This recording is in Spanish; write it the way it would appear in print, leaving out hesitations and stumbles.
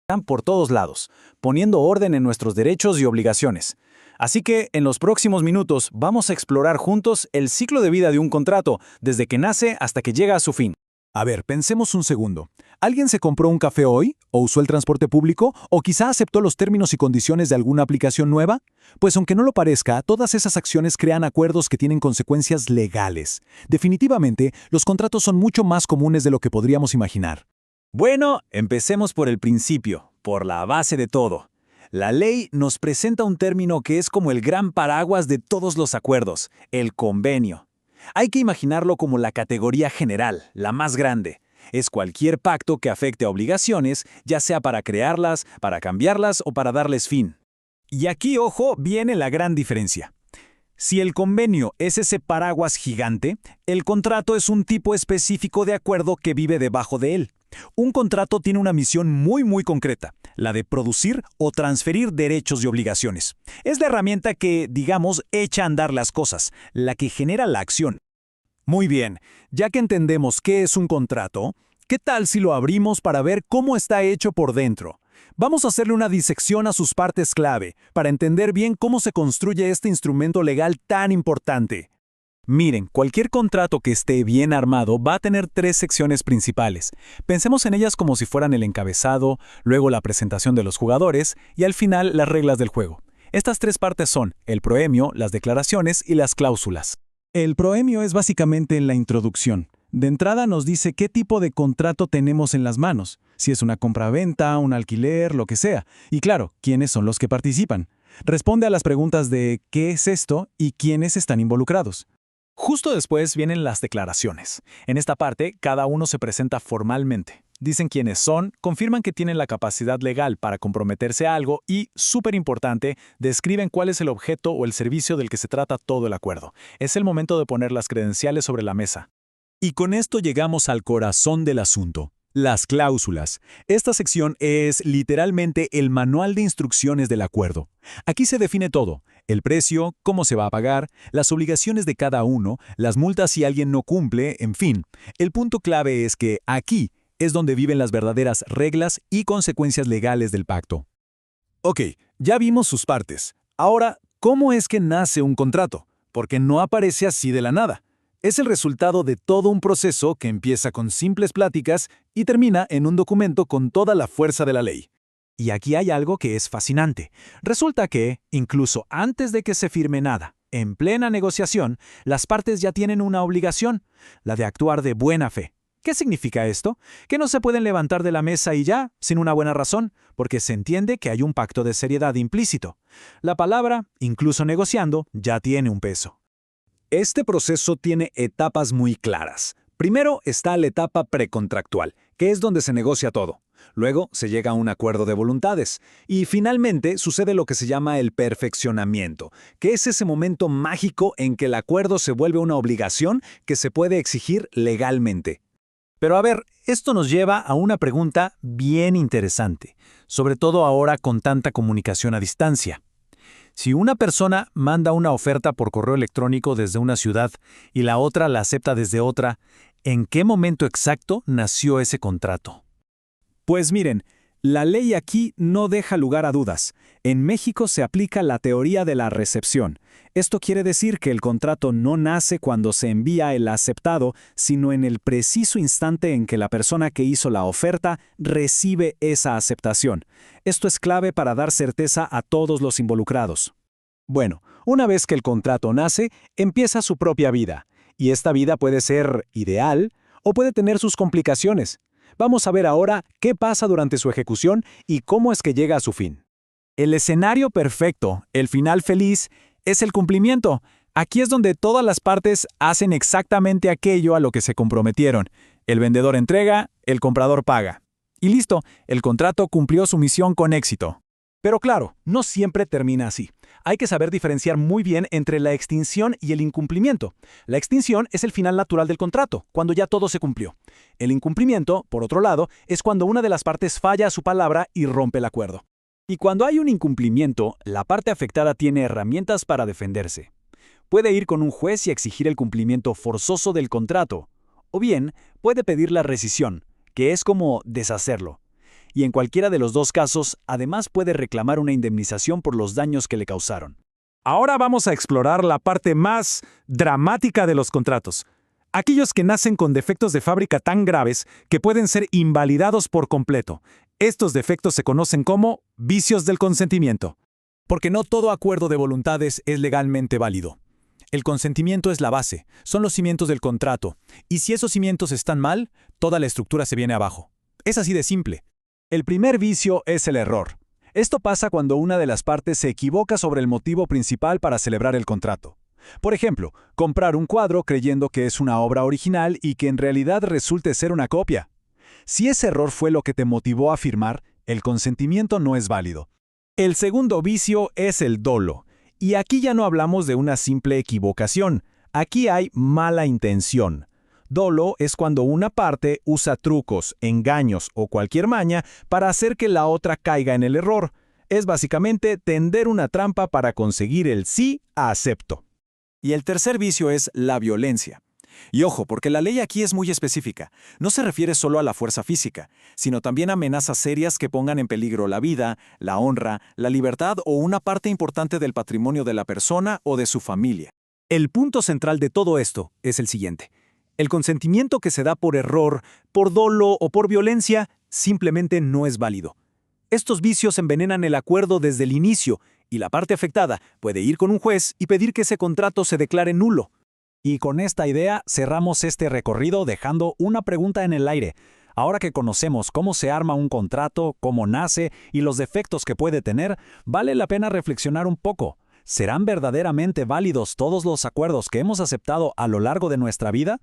Están por todos lados, poniendo orden en nuestros derechos y obligaciones. Así que, en los próximos minutos, vamos a explorar juntos el ciclo de vida de un contrato, desde que nace hasta que llega a su fin. A ver, pensemos un segundo. ¿Alguien se compró un café hoy? ¿O usó el transporte público? ¿O quizá aceptó los términos y condiciones de alguna aplicación nueva? Pues aunque no lo parezca, todas esas acciones crean acuerdos que tienen consecuencias legales. Definitivamente, los contratos son mucho más comunes de lo que podríamos imaginar. Bueno, empecemos por el principio, por la base de todo. La ley nos presenta un término que es como el gran paraguas de todos los acuerdos, el convenio. Hay que imaginarlo como la categoría general, la más grande. Es cualquier pacto que afecte a obligaciones, ya sea para crearlas, para cambiarlas o para darles fin. Y aquí, ojo, viene la gran diferencia. Si el convenio es ese paraguas gigante, el contrato es un tipo específico de acuerdo que vive debajo de él. Un contrato tiene una misión muy concreta, la de producir o transferir derechos y obligaciones. Es la herramienta que, digamos, echa a andar las cosas, la que genera la acción. Muy bien, ya que entendemos qué es un contrato, ¿qué tal si lo abrimos para ver cómo está hecho por dentro? Vamos a hacerle una disección a sus partes clave, para entender bien cómo se construye este instrumento legal tan importante. Miren, cualquier contrato que esté bien armado va a tener 3 secciones principales. Pensemos en ellas como si fueran el encabezado, luego la presentación de los jugadores y al final las reglas del juego. Estas 3 partes son el proemio, las declaraciones y las cláusulas. El proemio es básicamente la introducción. De entrada nos dice qué tipo de contrato tenemos en las manos, si es una compra-venta, un alquiler, lo que sea. Y claro, quiénes son los que participan. Responde a las preguntas de ¿qué es esto? Y quiénes están involucrados. Justo después vienen las declaraciones. En esta parte, cada uno se presenta formalmente. Dicen quiénes son, confirman que tienen la capacidad legal para comprometerse a algo y, súper importante, describen cuál es el objeto o el servicio del que se trata todo el acuerdo. Es el momento de poner las credenciales sobre la mesa. Y con esto llegamos al corazón del asunto. Las cláusulas. Esta sección es literalmente el manual de instrucciones del acuerdo. Aquí se define todo: el precio, cómo se va a pagar, las obligaciones de cada uno, las multas si alguien no cumple, en fin. El punto clave es que aquí es donde viven las verdaderas reglas y consecuencias legales del pacto. Ok, ya vimos sus partes. Ahora, ¿cómo es que nace un contrato? Porque no aparece así de la nada. Es el resultado de todo un proceso que empieza con simples pláticas y termina en un documento con toda la fuerza de la ley. Y aquí hay algo que es fascinante. Resulta que, incluso antes de que se firme nada, en plena negociación, las partes ya tienen una obligación, la de actuar de buena fe. ¿Qué significa esto? Que no se pueden levantar de la mesa y ya, sin una buena razón, porque se entiende que hay un pacto de seriedad implícito. La palabra, incluso negociando, ya tiene un peso. Este proceso tiene etapas muy claras. Primero está la etapa precontractual, que es donde se negocia todo. Luego se llega a un acuerdo de voluntades. Y finalmente sucede lo que se llama el perfeccionamiento, que es ese momento mágico en que el acuerdo se vuelve una obligación que se puede exigir legalmente. Pero a ver, esto nos lleva a una pregunta bien interesante, sobre todo ahora con tanta comunicación a distancia. Si una persona manda una oferta por correo electrónico desde una ciudad y la otra la acepta desde otra, ¿en qué momento exacto nació ese contrato? Pues miren, la ley aquí no deja lugar a dudas. En México se aplica la teoría de la recepción. Esto quiere decir que el contrato no nace cuando se envía el aceptado, sino en el preciso instante en que la persona que hizo la oferta recibe esa aceptación. Esto es clave para dar certeza a todos los involucrados. Bueno, una vez que el contrato nace, empieza su propia vida. Y esta vida puede ser ideal o puede tener sus complicaciones. Vamos a ver ahora qué pasa durante su ejecución y cómo es que llega a su fin. El escenario perfecto, el final feliz, es el cumplimiento. Aquí es donde todas las partes hacen exactamente aquello a lo que se comprometieron. El vendedor entrega, el comprador paga. Y listo, el contrato cumplió su misión con éxito. Pero claro, no siempre termina así. Hay que saber diferenciar muy bien entre la extinción y el incumplimiento. La extinción es el final natural del contrato, cuando ya todo se cumplió. El incumplimiento, por otro lado, es cuando una de las partes falla a su palabra y rompe el acuerdo. Y cuando hay un incumplimiento, la parte afectada tiene herramientas para defenderse. Puede ir con un juez y exigir el cumplimiento forzoso del contrato, o bien puede pedir la rescisión, que es como deshacerlo. y en cualquiera de los dos casos, además puede reclamar una indemnización por los daños que le causaron. Ahora vamos a explorar la parte más dramática de los contratos. Aquellos que nacen con defectos de fábrica tan graves que pueden ser invalidados por completo. Estos defectos se conocen como vicios del consentimiento. Porque no todo acuerdo de voluntades es legalmente válido. El consentimiento es la base, son los cimientos del contrato, y si esos cimientos están mal, toda la estructura se viene abajo. Es así de simple. El primer vicio es el error. Esto pasa cuando una de las partes se equivoca sobre el motivo principal para celebrar el contrato. Por ejemplo, comprar un cuadro creyendo que es una obra original y que en realidad resulte ser una copia. Si ese error fue lo que te motivó a firmar, el consentimiento no es válido. El segundo vicio es el dolo. Y aquí ya no hablamos de una simple equivocación. Aquí hay mala intención. Dolo es cuando una parte usa trucos, engaños o cualquier maña para hacer que la otra caiga en el error. Es básicamente tender una trampa para conseguir el sí acepto. Y el tercer vicio es la violencia. Y ojo, porque la ley aquí es muy específica. No se refiere solo a la fuerza física, sino también a amenazas serias que pongan en peligro la vida, la honra, la libertad o una parte importante del patrimonio de la persona o de su familia. El punto central de todo esto es el siguiente. El consentimiento que se da por error, por dolo o por violencia simplemente no es válido. Estos vicios envenenan el acuerdo desde el inicio y la parte afectada puede ir con un juez y pedir que ese contrato se declare nulo. Y con esta idea cerramos este recorrido dejando una pregunta en el aire. Ahora que conocemos cómo se arma un contrato, cómo nace y los defectos que puede tener, vale la pena reflexionar un poco. ¿Serán verdaderamente válidos todos los acuerdos que hemos aceptado a lo largo de nuestra vida?